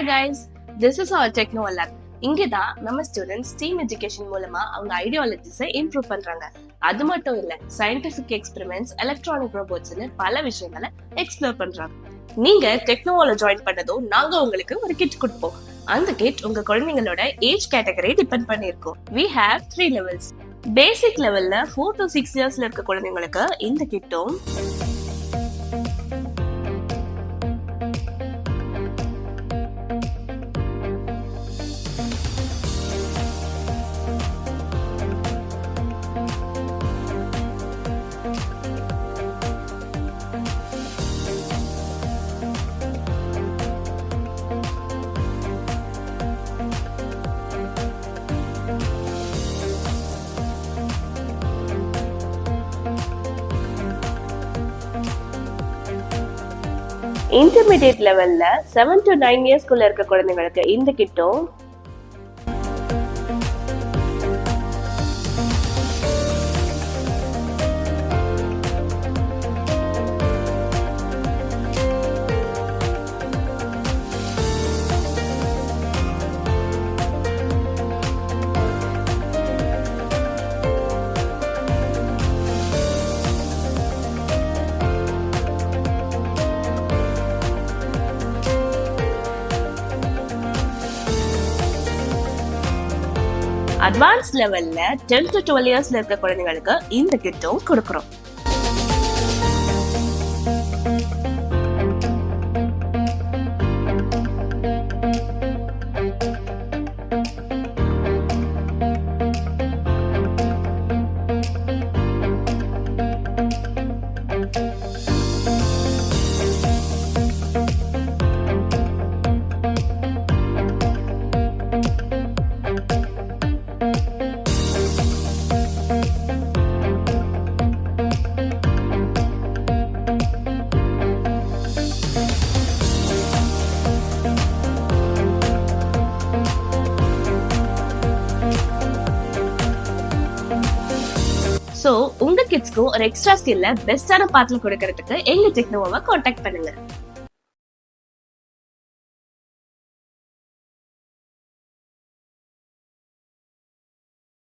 guys, this is our Techno Lab. இங்கே தான் நம்ம ஸ்டூடெண்ட்ஸ் டீம் எஜுகேஷன் மூலமா அவங்க ஐடியாலஜிஸை இம்ப்ரூவ் பண்றாங்க. அது மட்டும் இல்ல, சயின்டிபிக் எக்ஸ்பெரிமெண்ட்ஸ், எலக்ட்ரானிக் ரோபோட்ஸ்னு பல விஷயங்களை எக்ஸ்ப்ளோர் பண்றாங்க. நீங்க டெக்னோல ஜாயின் பண்ணதும் நாங்க உங்களுக்கு ஒரு கிட் கொடுப்போம். அந்த கிட் உங்க குழந்தைங்களோட ஏஜ் கேட்டகரி டிபெண்ட் பண்ணிருக்கோம். We have 3 levels. பேசிக் லெவல்ல 4 to 6 இயர்ஸ்ல இருக்க குழந்தைங்களுக்கு இந்த கிட்டும், இன்டர்மீடியட் லெவல்ல 7 to 9 இயர்ஸ்க்குள்ள இருக்க குழந்தைங்களுக்கு இந்த கிட்டும், அட்வான்ஸ் லெவல்ல 10 to 12 இயர்ஸ்ல இருக்க குழந்தைங்களுக்கு இந்த கிட்டும் கொடுக்கிறோம். சோ உங்க கிட்ஸ்க்கு ஒரு எக்ஸ்ட்ரா ஸ்கில்ல பெஸ்டான பாத்துல கொடுக்கறதுக்கு எங்க டெக்னோவை கான்டாக்ட் பண்ணுங்க.